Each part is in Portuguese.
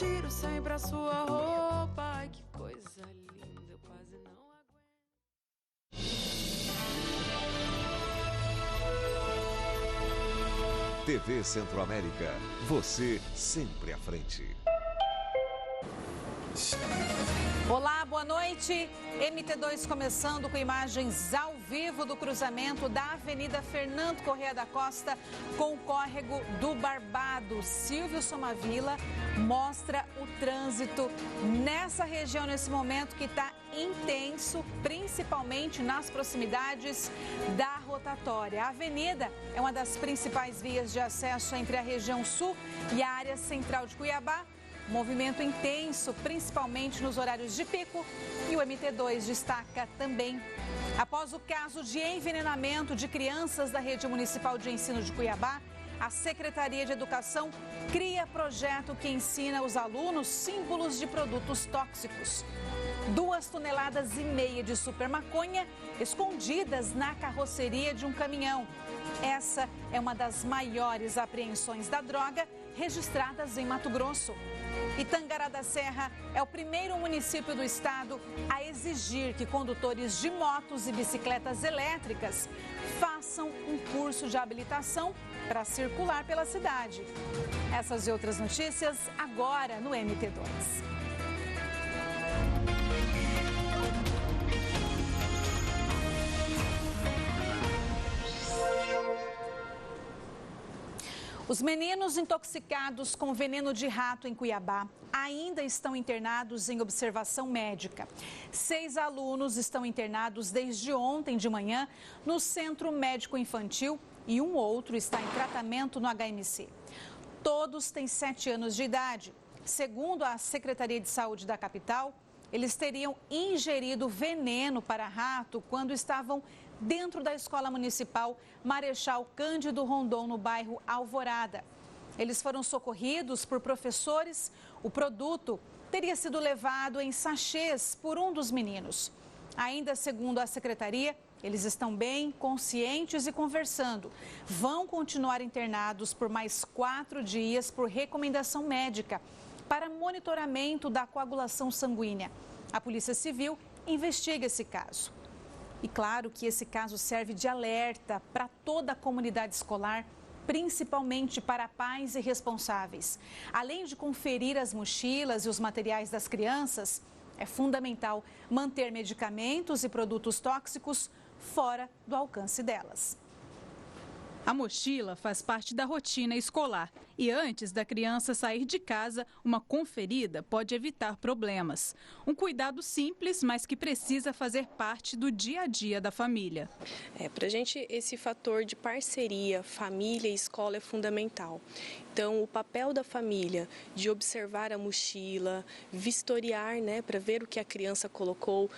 tiro sempre a sua roupa. Ai, que coisa linda, eu quase não aguento. TV Centro-América, você sempre à frente. Olá, boa noite. MT2 começando com imagens ao vivo do cruzamento da Avenida Fernando Corrêa da Costa com o córrego do Barbado. Silvio Somavila mostra o trânsito nessa região nesse momento que está intenso, principalmente nas proximidades da rotatória. A avenida é uma das principais vias de acesso entre a região sul e a área central de Cuiabá. Movimento intenso, principalmente nos horários de pico, e o MT2 destaca também. Após o caso de envenenamento de crianças da Rede Municipal de Ensino de Cuiabá, a Secretaria de Educação cria projeto que ensina os alunos símbolos de produtos tóxicos. 2,5 toneladas de super maconha escondidas na carroceria de um caminhão. Essa é uma das maiores apreensões da droga registradas em Mato Grosso. E Tangará da Serra é o primeiro município do estado a exigir que condutores de motos e bicicletas elétricas façam um curso de habilitação para circular pela cidade. Essas e outras notícias agora no MT2. Os meninos intoxicados com veneno de rato em Cuiabá ainda estão internados em observação médica. 6 alunos estão internados desde ontem de manhã no Centro Médico Infantil e um outro está em tratamento no HMC. Todos têm 7 anos de idade. Segundo a Secretaria de Saúde da capital, eles teriam ingerido veneno para rato quando estavam dentro da Escola Municipal Marechal Cândido Rondon, no bairro Alvorada. Eles foram socorridos por professores. O produto teria sido levado em sachês por um dos meninos. Ainda segundo a secretaria, eles estão bem, conscientes e conversando. Vão continuar internados por mais 4 dias por recomendação médica para monitoramento da coagulação sanguínea. A Polícia Civil investiga esse caso. E claro que esse caso serve de alerta para toda a comunidade escolar, principalmente para pais e responsáveis. Além de conferir as mochilas e os materiais das crianças, é fundamental manter medicamentos e produtos tóxicos fora do alcance delas. A mochila faz parte da rotina escolar e antes da criança sair de casa, uma conferida pode evitar problemas. Um cuidado simples, mas que precisa fazer parte do dia a dia da família. Para a gente, esse fator de parceria, família e escola é fundamental. Então, o papel da família de observar a mochila, vistoriar, para ver o que a criança colocou,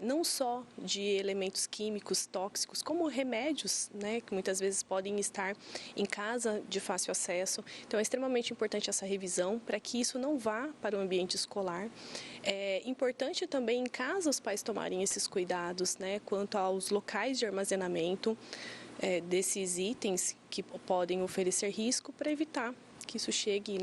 não só de elementos químicos tóxicos, como remédios, que muitas vezes podem estar em casa de fácil acesso. Então, é extremamente importante essa revisão para que isso não vá para o ambiente escolar. É importante também em casa os pais tomarem esses cuidados, quanto aos locais de armazenamento desses itens que podem oferecer risco para evitar que isso chegue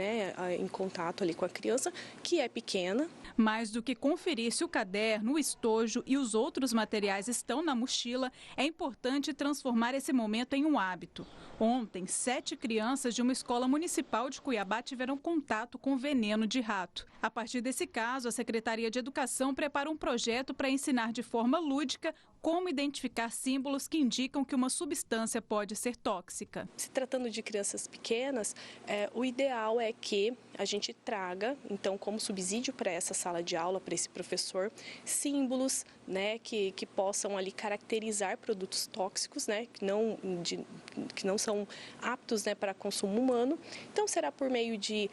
em contato ali com a criança, que é pequena. Mais do que conferir se o caderno, o estojo e os outros materiais estão na mochila, é importante transformar esse momento em um hábito. Ontem, 7 crianças de uma escola municipal de Cuiabá tiveram contato com veneno de rato. A partir desse caso, a Secretaria de Educação prepara um projeto para ensinar de forma lúdica como identificar símbolos que indicam que uma substância pode ser tóxica. Se tratando de crianças pequenas, o ideal é que a gente traga, então, como subsídio para essa sala de aula, para esse professor, símbolos que possam ali caracterizar produtos tóxicos, que não são aptos para consumo humano. Então, será por meio de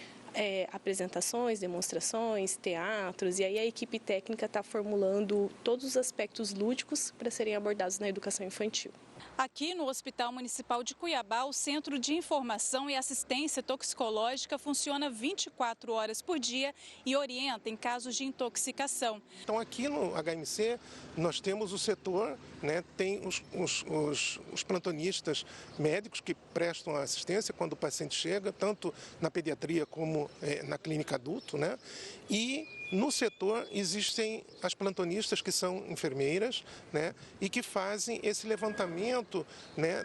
apresentações, demonstrações, teatros, e aí a equipe técnica está formulando todos os aspectos lúdicos para serem abordados na educação infantil. Aqui no Hospital Municipal de Cuiabá, o Centro de Informação e Assistência Toxicológica funciona 24 horas por dia e orienta em casos de intoxicação. Então aqui no HMC nós temos o setor, né, tem os plantonistas médicos que prestam assistência quando o paciente chega, tanto na pediatria como na clínica adulto, né? E no setor existem as plantonistas que são enfermeiras, né, e que fazem esse levantamento, né,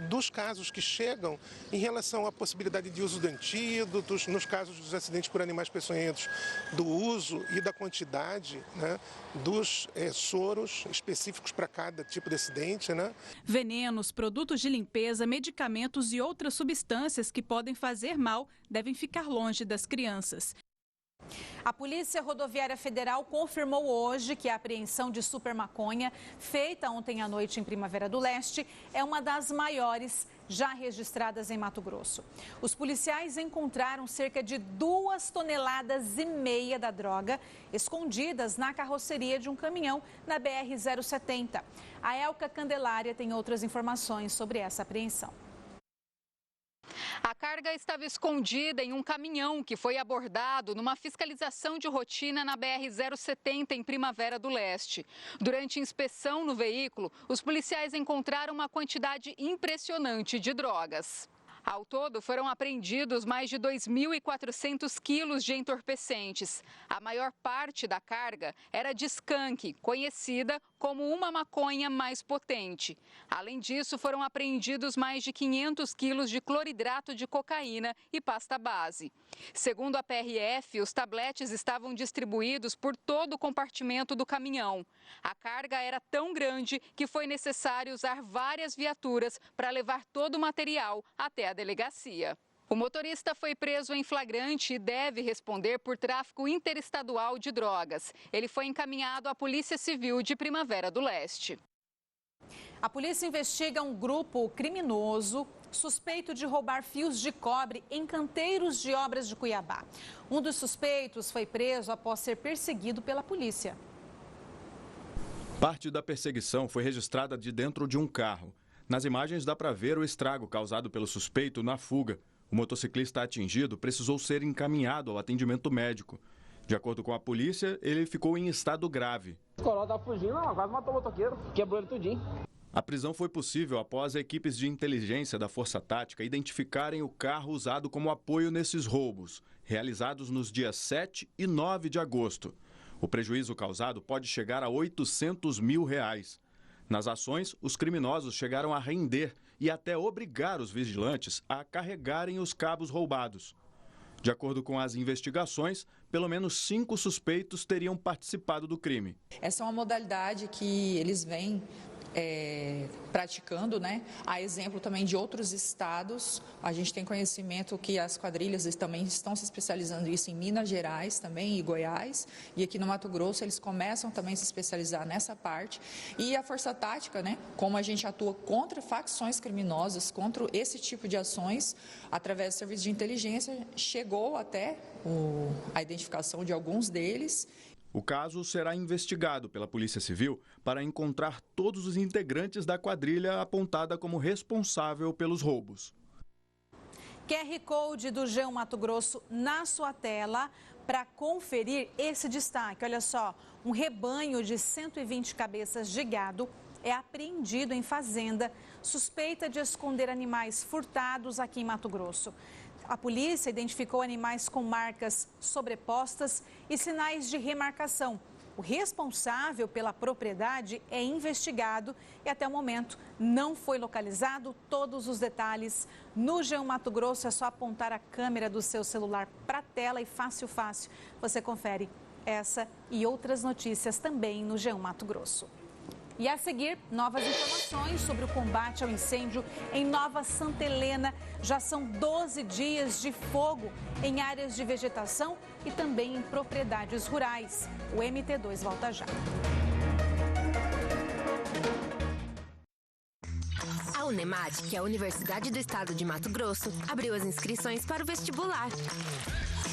dos casos que chegam em relação à possibilidade de uso de antídotos, nos casos dos acidentes por animais peçonhentos, do uso e da quantidade, né, dos soros específicos para cada tipo de acidente, né? Venenos, produtos de limpeza, medicamentos e outras substâncias que podem fazer mal devem ficar longe das crianças. A Polícia Rodoviária Federal confirmou hoje que a apreensão de supermaconha, feita ontem à noite em Primavera do Leste, é uma das maiores já registradas em Mato Grosso. Os policiais encontraram cerca de 2,5 toneladas da droga escondidas na carroceria de um caminhão na BR-070. A Elka Candelária tem outras informações sobre essa apreensão. A carga estava escondida em um caminhão que foi abordado numa fiscalização de rotina na BR-070 em Primavera do Leste. Durante inspeção no veículo, os policiais encontraram uma quantidade impressionante de drogas. Ao todo, foram apreendidos mais de 2.400 quilos de entorpecentes. A maior parte da carga era de skunk, conhecida como uma maconha mais potente. Além disso, foram apreendidos mais de 500 quilos de cloridrato de cocaína e pasta base. Segundo a PRF, os tabletes estavam distribuídos por todo o compartimento do caminhão. A carga era tão grande que foi necessário usar várias viaturas para levar todo o material até a delegacia. O motorista foi preso em flagrante e deve responder por tráfico interestadual de drogas. Ele foi encaminhado à Polícia Civil de Primavera do Leste. A polícia investiga um grupo criminoso suspeito de roubar fios de cobre em canteiros de obras de Cuiabá. Um dos suspeitos foi preso após ser perseguido pela polícia. Parte da perseguição foi registrada de dentro de um carro. Nas imagens dá para ver o estrago causado pelo suspeito na fuga. O motociclista atingido precisou ser encaminhado ao atendimento médico. De acordo com a polícia, ele ficou em estado grave. O Corolla tá fugindo, quase matou o motoqueiro, quebrou ele tudinho. A prisão foi possível após equipes de inteligência da Força Tática identificarem o carro usado como apoio nesses roubos, realizados nos dias 7 e 9 de agosto. O prejuízo causado pode chegar a R$800 mil. Nas ações, os criminosos chegaram a render e até obrigar os vigilantes a carregarem os cabos roubados. De acordo com as investigações, pelo menos 5 suspeitos teriam participado do crime. Essa é uma modalidade que eles vêm praticando, né? A exemplo também de outros estados. A gente tem conhecimento que as quadrilhas também estão se especializando isso em Minas Gerais também e Goiás. E aqui no Mato Grosso eles começam também a se especializar nessa parte. E a Força Tática, né? Como a gente atua contra facções criminosas, contra esse tipo de ações, através do serviço de inteligência, chegou até a identificação de alguns deles. O caso será investigado pela Polícia Civil para encontrar todos os integrantes da quadrilha apontada como responsável pelos roubos. QR Code do G1 Mato Grosso na sua tela para conferir esse destaque. Olha só, um rebanho de 120 cabeças de gado é apreendido em fazenda, suspeita de esconder animais furtados aqui em Mato Grosso. A polícia identificou animais com marcas sobrepostas e sinais de remarcação. O responsável pela propriedade é investigado e até o momento não foi localizado. Todos os detalhes no G1 Mato Grosso, é só apontar a câmera do seu celular para a tela e fácil você confere essa e outras notícias também no G1 Mato Grosso. E a seguir, novas informações sobre o combate ao incêndio em Nova Santa Helena. Já são 12 dias de fogo em áreas de vegetação e também em propriedades rurais. O MT2 volta já. A Unemat, que é a Universidade do Estado de Mato Grosso, abriu as inscrições para o vestibular.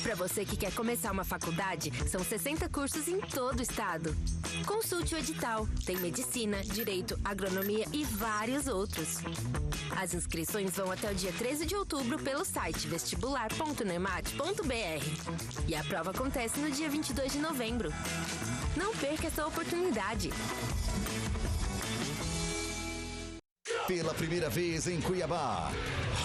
Para você que quer começar uma faculdade, são 60 cursos em todo o estado. Consulte o edital. Tem medicina, direito, agronomia e vários outros. As inscrições vão até o dia 13 de outubro pelo site vestibular.unemat.br. E a prova acontece no dia 22 de novembro. Não perca essa oportunidade. Pela primeira vez em Cuiabá,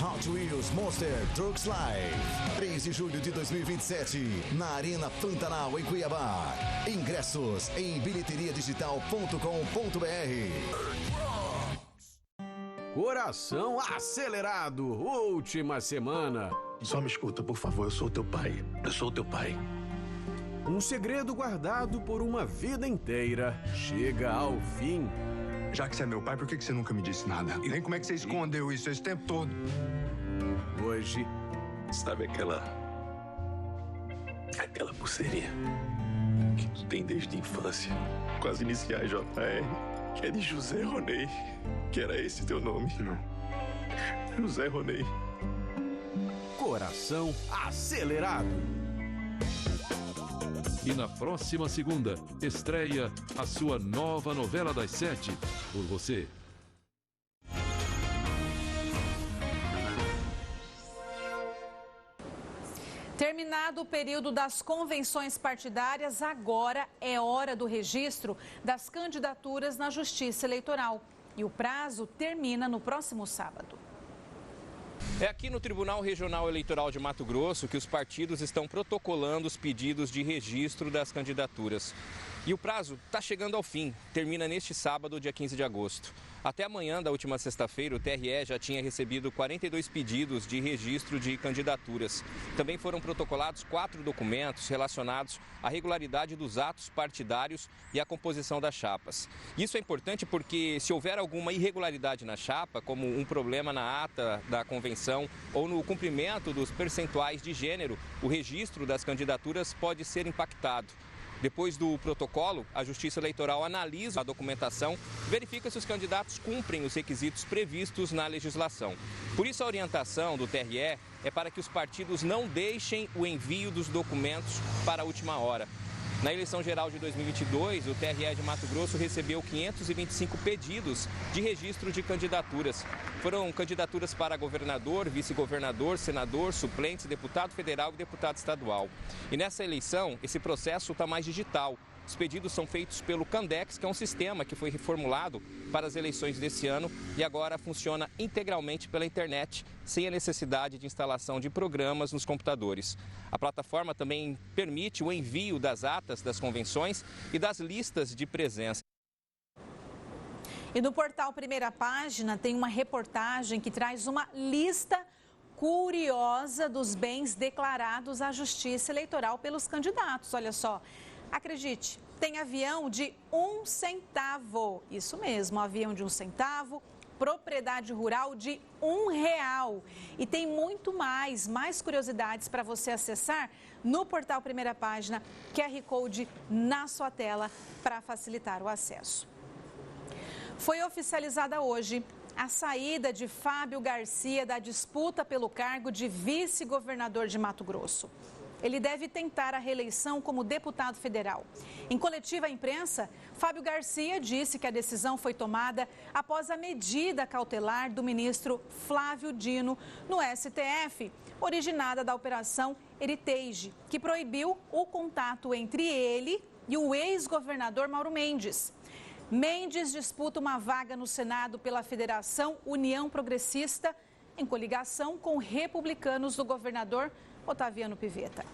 Hot Wheels Monster Trucks Live. 3 de julho de 2027, na Arena Pantanal, em Cuiabá. Ingressos em bilheteriadigital.com.br. Coração acelerado, última semana. Só me escuta, por favor, eu sou teu pai. Eu sou teu pai. Um segredo guardado por uma vida inteira chega ao fim. Já que você é meu pai, por que você nunca me disse nada? E nem como é que você escondeu isso esse tempo todo? Hoje... Sabe aquela pulseirinha que tu tem desde a infância, com as iniciais JR, que é de José Ronei, que era esse teu nome? Não. José Ronei. Coração acelerado. E na próxima segunda, estreia a sua nova novela das 7, Por Você. Terminado o período das convenções partidárias, agora é hora do registro das candidaturas na Justiça Eleitoral. E o prazo termina no próximo sábado. É aqui no Tribunal Regional Eleitoral de Mato Grosso que os partidos estão protocolando os pedidos de registro das candidaturas. E o prazo está chegando ao fim, termina neste sábado, dia 15 de agosto. Até amanhã da última sexta-feira, o TRE já tinha recebido 42 pedidos de registro de candidaturas. Também foram protocolados 4 documentos relacionados à regularidade dos atos partidários e à composição das chapas. Isso é importante porque, se houver alguma irregularidade na chapa, como um problema na ata da convenção ou no cumprimento dos percentuais de gênero, o registro das candidaturas pode ser impactado. Depois do protocolo, a Justiça Eleitoral analisa a documentação e verifica se os candidatos cumprem os requisitos previstos na legislação. Por isso, a orientação do TRE é para que os partidos não deixem o envio dos documentos para a última hora. Na eleição geral de 2022, o TRE de Mato Grosso recebeu 525 pedidos de registro de candidaturas. Foram candidaturas para governador, vice-governador, senador, suplentes, deputado federal e deputado estadual. E nessa eleição, esse processo está mais digital. Os pedidos são feitos pelo Candex, que é um sistema que foi reformulado para as eleições desse ano e agora funciona integralmente pela internet, sem a necessidade de instalação de programas nos computadores. A plataforma também permite o envio das atas das convenções e das listas de presença. E no portal Primeira Página tem uma reportagem que traz uma lista curiosa dos bens declarados à Justiça Eleitoral pelos candidatos. Olha só. Acredite, tem avião de 1 centavo, isso mesmo, avião de 1 centavo, propriedade rural de R$1. E tem muito mais curiosidades para você acessar no portal Primeira Página, QR Code na sua tela para facilitar o acesso. Foi oficializada hoje a saída de Fábio Garcia da disputa pelo cargo de vice-governador de Mato Grosso. Ele deve tentar a reeleição como deputado federal. Em coletiva à imprensa, Fábio Garcia disse que a decisão foi tomada após a medida cautelar do ministro Flávio Dino no STF, originada da Operação Heritage, que proibiu o contato entre ele e o ex-governador Mauro Mendes. Mendes disputa uma vaga no Senado pela Federação União Progressista, em coligação com republicanos do governador Otaviano Pivetta.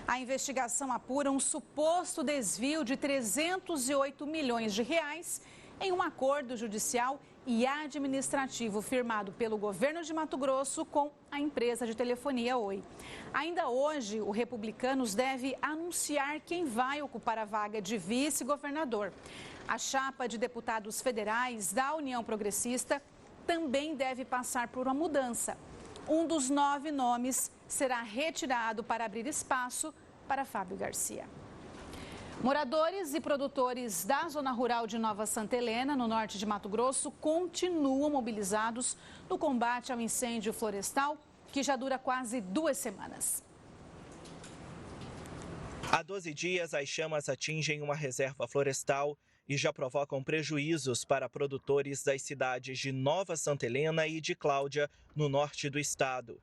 A investigação apura um suposto desvio de 308 milhões de reais em um acordo judicial e administrativo firmado pelo governo de Mato Grosso com a empresa de telefonia Oi. Ainda hoje, o Republicanos deve anunciar quem vai ocupar a vaga de vice-governador. A chapa de deputados federais da União Progressista também deve passar por uma mudança. Um dos 9 nomes será retirado para abrir espaço para Fábio Garcia. Moradores e produtores da zona rural de Nova Santa Helena, no norte de Mato Grosso, continuam mobilizados no combate ao incêndio florestal, que já dura quase 2 semanas. Há 12 dias, as chamas atingem uma reserva florestal e já provocam prejuízos para produtores das cidades de Nova Santa Helena e de Cláudia, no norte do estado.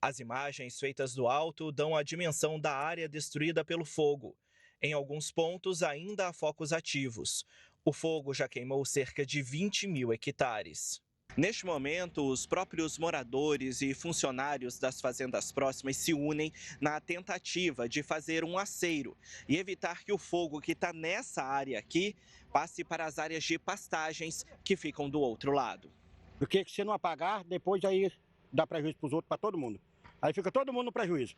As imagens feitas do alto dão a dimensão da área destruída pelo fogo. Em alguns pontos, ainda há focos ativos. O fogo já queimou cerca de 20 mil hectares. Neste momento, os próprios moradores e funcionários das fazendas próximas se unem na tentativa de fazer um aceiro e evitar que o fogo que está nessa área aqui passe para as áreas de pastagens que ficam do outro lado. Porque se não apagar, depois aí dá prejuízo para os outros, para todo mundo. Aí fica todo mundo no prejuízo.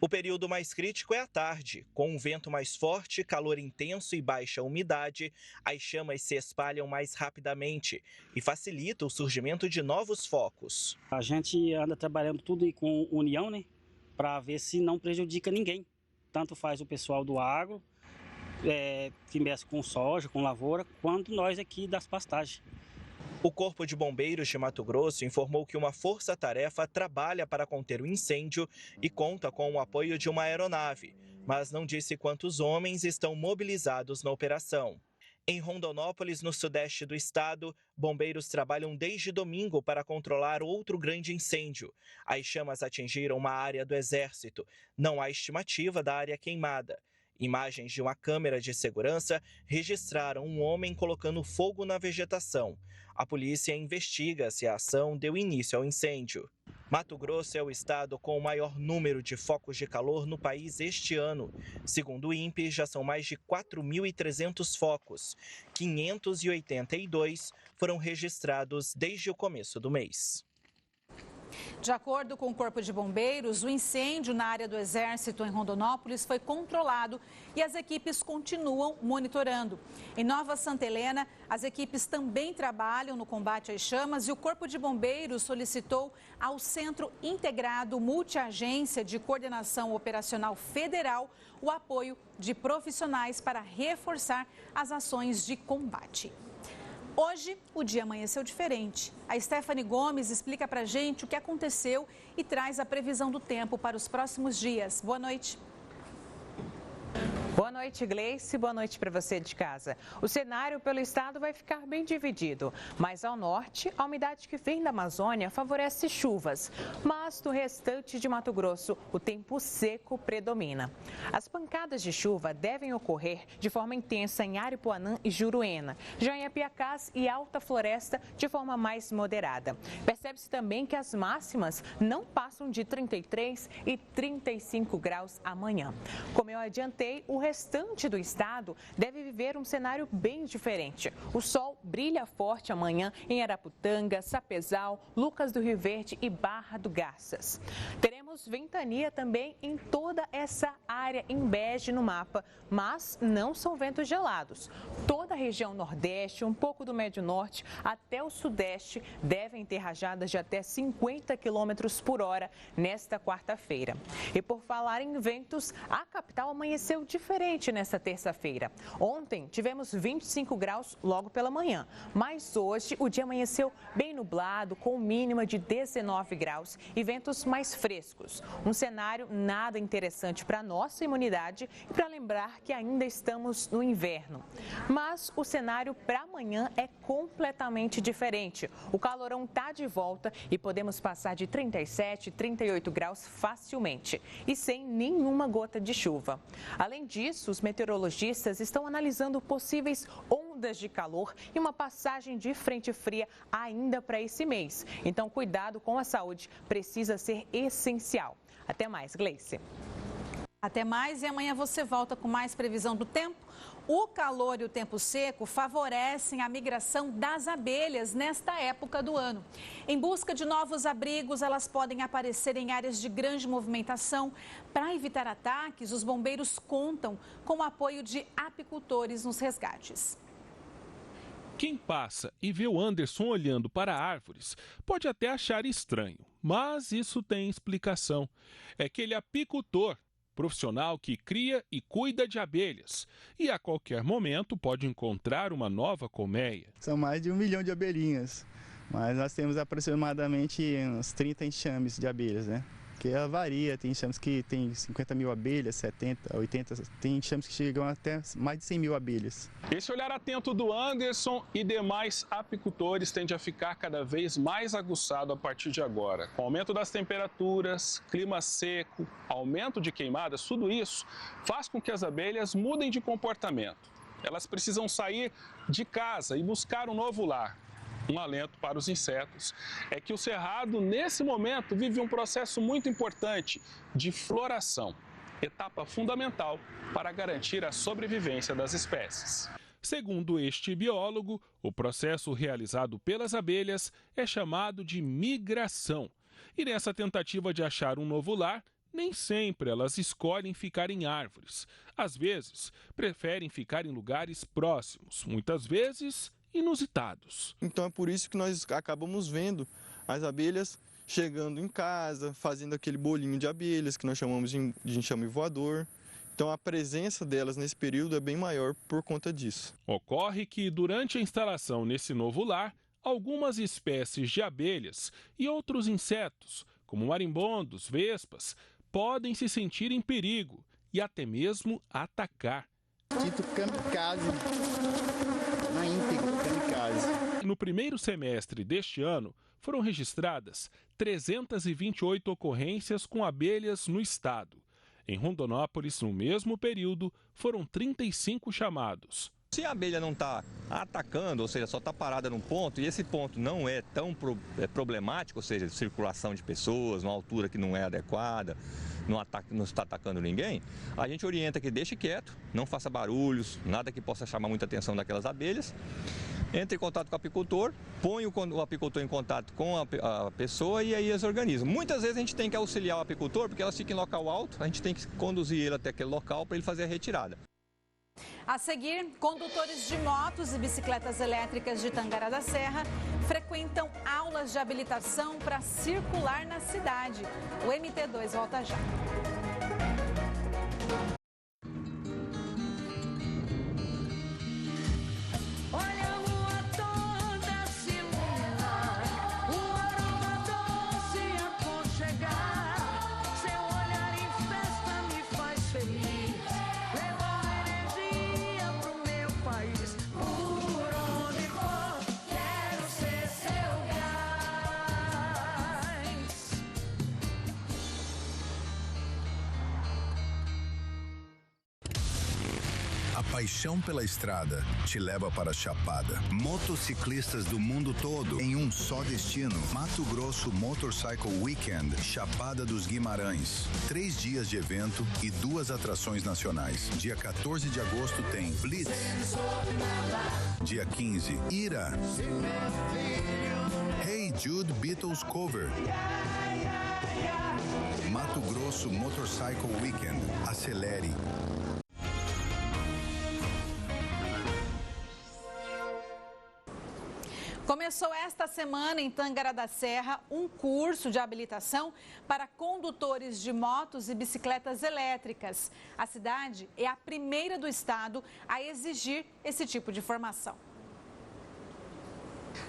O período mais crítico é a tarde. Com um vento mais forte, calor intenso e baixa umidade, as chamas se espalham mais rapidamente e facilita o surgimento de novos focos. A gente anda trabalhando tudo com união, né? Para ver se não prejudica ninguém. Tanto faz o pessoal do agro, que mexe com soja, com lavoura, quanto nós aqui das pastagens. O Corpo de Bombeiros de Mato Grosso informou que uma força-tarefa trabalha para conter o incêndio e conta com o apoio de uma aeronave, mas não disse quantos homens estão mobilizados na operação. Em Rondonópolis, no sudeste do estado, bombeiros trabalham desde domingo para controlar outro grande incêndio. As chamas atingiram uma área do Exército. Não há estimativa da área queimada. Imagens de uma câmera de segurança registraram um homem colocando fogo na vegetação. A polícia investiga se a ação deu início ao incêndio. Mato Grosso é o estado com o maior número de focos de calor no país este ano. Segundo o INPE, já são mais de 4.300 focos. 582 foram registrados desde o começo do mês. De acordo com o Corpo de Bombeiros, o incêndio na área do Exército em Rondonópolis foi controlado e as equipes continuam monitorando. Em Nova Santa Helena, as equipes também trabalham no combate às chamas e o Corpo de Bombeiros solicitou ao Centro Integrado Multiagência de Coordenação Operacional Federal o apoio de profissionais para reforçar as ações de combate. Hoje, o dia amanheceu diferente. A Stephanie Gomes explica pra gente o que aconteceu e traz a previsão do tempo para os próximos dias. Boa noite. Boa noite, Gleice. Boa noite para você de casa. O cenário pelo estado vai ficar bem dividido, mas ao norte, a umidade que vem da Amazônia favorece chuvas. Mas no restante de Mato Grosso, o tempo seco predomina. As pancadas de chuva devem ocorrer de forma intensa em Aripuanã e Juruena, já em Apiacás e Alta Floresta de forma mais moderada. Percebe-se também que as máximas não passam de 33 e 35 graus amanhã. Como eu adiantei, o restante do estado deve viver um cenário bem diferente. O sol brilha forte amanhã em Araputanga, Sapezal, Lucas do Rio Verde e Barra do Garças. Teremos ventania também em toda essa área em bege no mapa, mas não são ventos gelados. Toda a região nordeste, um pouco do médio norte até o sudeste devem ter rajadas de até 50 km por hora nesta quarta-feira. E por falar em ventos, a capital amanheceu diferente nesta terça-feira. Ontem tivemos 25 graus logo pela manhã, mas hoje o dia amanheceu bem nublado, com mínima de 19 graus e ventos mais frescos. Um cenário nada interessante para a nossa imunidade e para lembrar que ainda estamos no inverno. Mas o cenário para amanhã é completamente diferente. O calorão está de volta e podemos passar de 37, 38 graus facilmente e sem nenhuma gota de chuva. Além disso, os meteorologistas estão analisando possíveis ondas de calor e uma passagem de frente fria ainda para esse mês. Então, cuidado com a saúde precisa ser essencial. Até mais, Gleice. Até mais e amanhã você volta com mais previsão do tempo. O calor e o tempo seco favorecem a migração das abelhas nesta época do ano. Em busca de novos abrigos, elas podem aparecer em áreas de grande movimentação. Para evitar ataques, os bombeiros contam com o apoio de apicultores nos resgates. Quem passa e vê o Anderson olhando para árvores pode até achar estranho, mas isso tem explicação. É que ele é apicultor profissional que cria e cuida de abelhas e a qualquer momento pode encontrar uma nova colmeia. São mais de 1 milhão de abelhinhas, mas nós temos aproximadamente uns 30 enxames de abelhas, né? Que ela varia, tem enxames que tem 50 mil abelhas, 70, 80, tem enxames que chegam até mais de 100 mil abelhas. Esse olhar atento do Anderson e demais apicultores tende a ficar cada vez mais aguçado a partir de agora. Com o aumento das temperaturas, clima seco, aumento de queimadas, tudo isso faz com que as abelhas mudem de comportamento. Elas precisam sair de casa e buscar um novo lar. Um alento para os insetos é que o cerrado, nesse momento, vive um processo muito importante de floração, etapa fundamental para garantir a sobrevivência das espécies. Segundo este biólogo, o processo realizado pelas abelhas é chamado de migração. E nessa tentativa de achar um novo lar, nem sempre elas escolhem ficar em árvores. Às vezes, preferem ficar em lugares próximos, muitas vezes inusitados. Então é por isso que nós acabamos vendo as abelhas chegando em casa, fazendo aquele bolinho de abelhas que nós chamamos de enxame voador. Então a presença delas nesse período é bem maior por conta disso. Ocorre que durante a instalação nesse novo lar, algumas espécies de abelhas e outros insetos, como marimbondos, vespas, podem se sentir em perigo e até mesmo atacar. Dito kamikaze. Na íntegra, kamikaze. No primeiro semestre deste ano, foram registradas 328 ocorrências com abelhas no estado. Em Rondonópolis, no mesmo período, foram 35 chamados. Se a abelha não está atacando, ou seja, só está parada num ponto, e esse ponto não é tão problemático, ou seja, circulação de pessoas, numa altura que não é adequada, não está atacando ninguém, a gente orienta que deixe quieto, não faça barulhos, nada que possa chamar muita atenção daquelas abelhas. Entre em contato com o apicultor, põe o apicultor em contato com a pessoa e aí eles organizam. Muitas vezes a gente tem que auxiliar o apicultor, porque elas ficam em local alto, a gente tem que conduzir ele até aquele local para ele fazer a retirada. A seguir, condutores de motos e bicicletas elétricas de Tangará da Serra frequentam aulas de habilitação para circular na cidade. O MT2 volta já. Paixão pela estrada te leva para a Chapada. Motociclistas do mundo todo em um só destino. Mato Grosso Motorcycle Weekend, Chapada dos Guimarães. 3 dias de evento e 2 atrações nacionais. Dia 14 de agosto tem Blitz. Dia 15, Ira. Hey Jude Beatles Cover. Mato Grosso Motorcycle Weekend. Acelere. Começou esta semana em Tangará da Serra um curso de habilitação para condutores de motos e bicicletas elétricas. A cidade é a primeira do estado a exigir esse tipo de formação.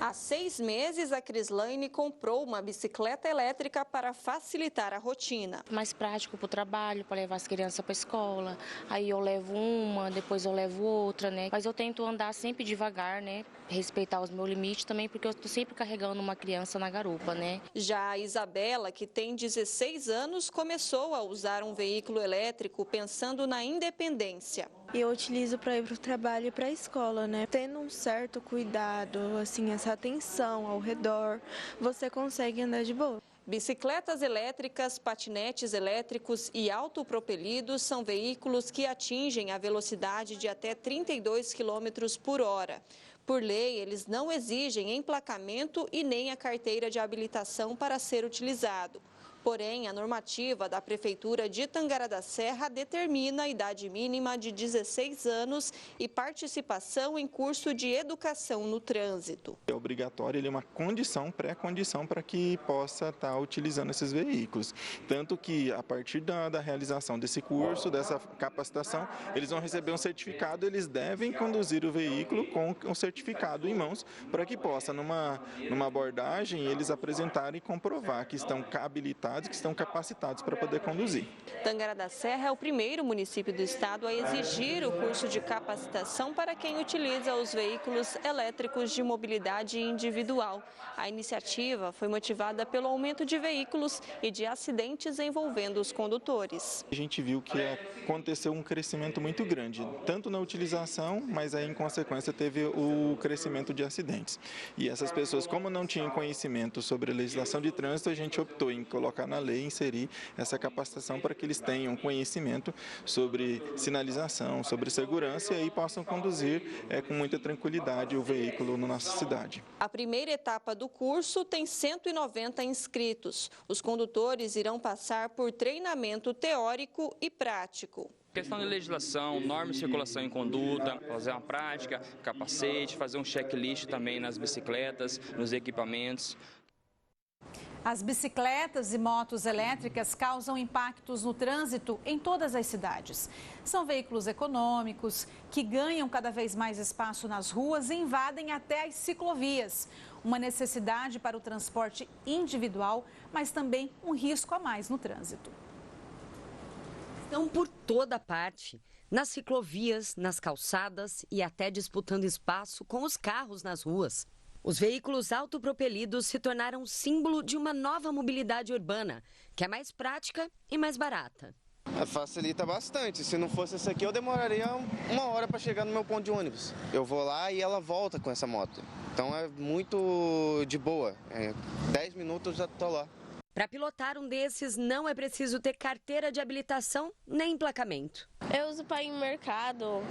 Há 6 meses, a Crislaine comprou uma bicicleta elétrica para facilitar a rotina. Mais prático para o trabalho, para levar as crianças para a escola. Aí eu levo uma, depois eu levo outra, né? Mas eu tento andar sempre devagar, né? Respeitar os meus limites também, porque eu estou sempre carregando uma criança na garupa, né? Já a Isabela, que tem 16 anos, começou a usar um veículo elétrico pensando na independência. Eu utilizo para ir para o trabalho e para a escola, né? Tendo um certo cuidado, assim, essa atenção ao redor, você consegue andar de boa. Bicicletas elétricas, patinetes elétricos e autopropelidos são veículos que atingem a velocidade de até 32 km por hora. Por lei, eles não exigem emplacamento e nem a carteira de habilitação para ser utilizado. Porém, a normativa da Prefeitura de Tangará da Serra determina a idade mínima de 16 anos e participação em curso de educação no trânsito. É obrigatório, ele é uma condição, pré-condição para que possa estar utilizando esses veículos. Tanto que, a partir da realização desse curso, dessa capacitação, eles vão receber um certificado, eles devem conduzir o veículo com o certificado em mãos, para que possa, numa abordagem, eles apresentarem e comprovar que estão habilitados, que estão capacitados para poder conduzir. Tangará da Serra é o primeiro município do estado a exigir o curso de capacitação para quem utiliza os veículos elétricos de mobilidade individual. A iniciativa foi motivada pelo aumento de veículos e de acidentes envolvendo os condutores. A gente viu que aconteceu um crescimento muito grande, tanto na utilização, mas aí em consequência teve o crescimento de acidentes. E essas pessoas, como não tinham conhecimento sobre a legislação de trânsito, a gente optou em colocar na lei, inserir essa capacitação para que eles tenham conhecimento sobre sinalização, sobre segurança e aí possam conduzir com muita tranquilidade o veículo na nossa cidade. A primeira etapa do curso tem 190 inscritos. Os condutores irão passar por treinamento teórico e prático. Questão de legislação, norma de circulação em conduta, fazer uma prática, capacete, fazer um checklist também nas bicicletas, nos equipamentos. As bicicletas e motos elétricas causam impactos no trânsito em todas as cidades. São veículos econômicos que ganham cada vez mais espaço nas ruas e invadem até as ciclovias. Uma necessidade para o transporte individual, mas também um risco a mais no trânsito. Estão por toda parte, nas ciclovias, nas calçadas e até disputando espaço com os carros nas ruas. Os veículos autopropelidos se tornaram símbolo de uma nova mobilidade urbana, que é mais prática e mais barata. Facilita bastante. Se não fosse isso aqui, eu demoraria 1 hora para chegar no meu ponto de ônibus. Eu vou lá e ela volta com essa moto. Então é muito de boa. 10 minutos eu já estou lá. Para pilotar um desses, não é preciso ter carteira de habilitação nem emplacamento. Eu uso para ir no mercado,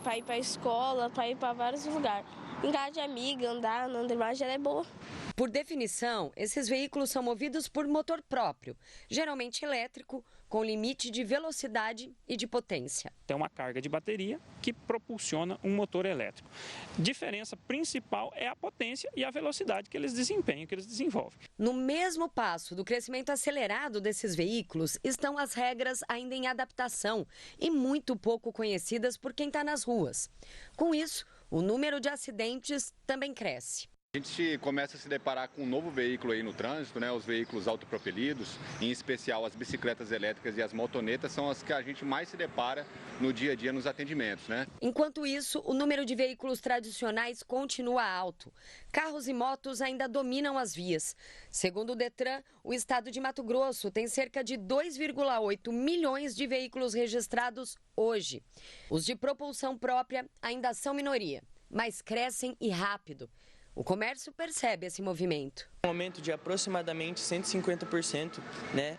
para ir para a escola, para ir para vários lugares. Em casa de amiga, andar na imagem ela é boa. Por definição, esses veículos são movidos por motor próprio, geralmente elétrico, com limite de velocidade e de potência. Tem uma carga de bateria que propulsiona um motor elétrico. Diferença principal é a potência e a velocidade que eles desempenham, que eles desenvolvem. No mesmo passo do crescimento acelerado desses veículos estão as regras ainda em adaptação e muito pouco conhecidas por quem está nas ruas. Com isso, o número de acidentes também cresce. A gente começa a se deparar com um novo veículo aí no trânsito, né? Os veículos autopropelidos, em especial as bicicletas elétricas e as motonetas, são as que a gente mais se depara no dia a dia nos atendimentos, né? Enquanto isso, o número de veículos tradicionais continua alto. Carros e motos ainda dominam as vias. Segundo o Detran, o estado de Mato Grosso tem cerca de 2,8 milhões de veículos registrados hoje. Os de propulsão própria ainda são minoria, mas crescem e rápido. O comércio percebe esse movimento. Um aumento de aproximadamente 150%,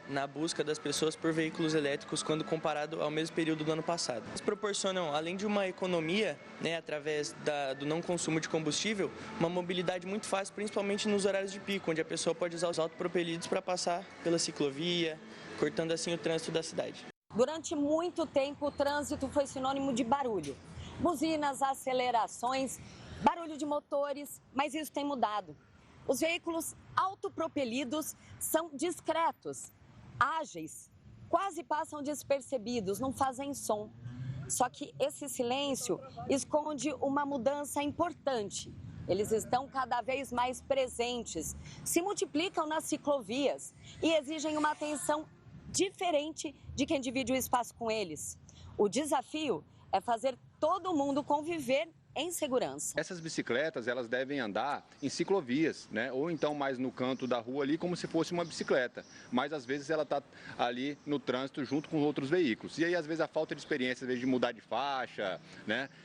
na busca das pessoas por veículos elétricos quando comparado ao mesmo período do ano passado. Eles proporcionam, além de uma economia, através do não consumo de combustível, uma mobilidade muito fácil, principalmente nos horários de pico, onde a pessoa pode usar os autopropelidos para passar pela ciclovia, cortando assim o trânsito da cidade. Durante muito tempo, o trânsito foi sinônimo de barulho. Buzinas, acelerações, barulho de motores, mas isso tem mudado. Os veículos autopropelidos são discretos, ágeis, quase passam despercebidos, não fazem som. Só que esse silêncio esconde uma mudança importante. Eles estão cada vez mais presentes, se multiplicam nas ciclovias e exigem uma atenção diferente de quem divide o espaço com eles. O desafio é fazer todo mundo conviver em segurança. Essas bicicletas, elas devem andar em ciclovias, ou então mais no canto da rua ali, como se fosse uma bicicleta. Mas às vezes ela está ali no trânsito junto com outros veículos. E aí às vezes a falta de experiência, às vezes de mudar de faixa,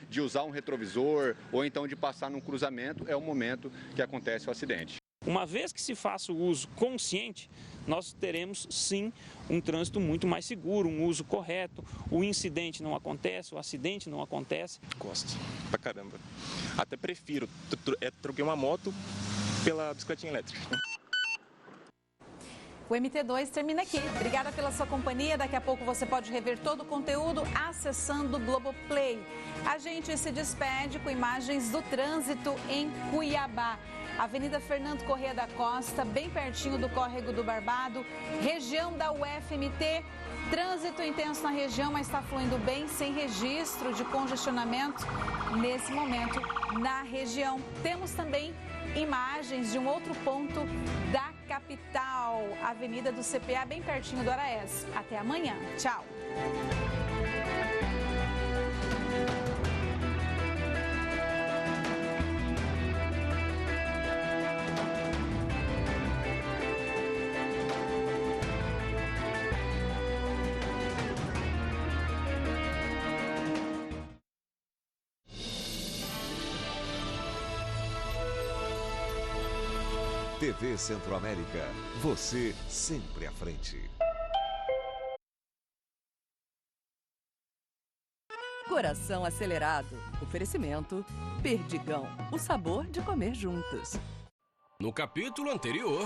de usar um retrovisor ou então de passar num cruzamento, é o momento que acontece o acidente. Uma vez que se faça o uso consciente, nós teremos sim um trânsito muito mais seguro, um uso correto, o incidente não acontece, o acidente não acontece. Gosto pra caramba. Até prefiro, troquei uma moto pela bicicletinha elétrica. O MT2 termina aqui. Obrigada pela sua companhia. Daqui a pouco você pode rever todo o conteúdo acessando o Globoplay. A gente se despede com imagens do trânsito em Cuiabá. Avenida Fernando Corrêa da Costa, bem pertinho do Córrego do Barbado, região da UFMT. Trânsito intenso na região, mas está fluindo bem, sem registro de congestionamento nesse momento na região. Temos também imagens de um outro ponto da capital, Avenida do CPA, bem pertinho do Araés. Até amanhã. Tchau. TV Centro-América, você sempre à frente. Coração acelerado. Oferecimento Perdigão, o sabor de comer juntos. No capítulo anterior...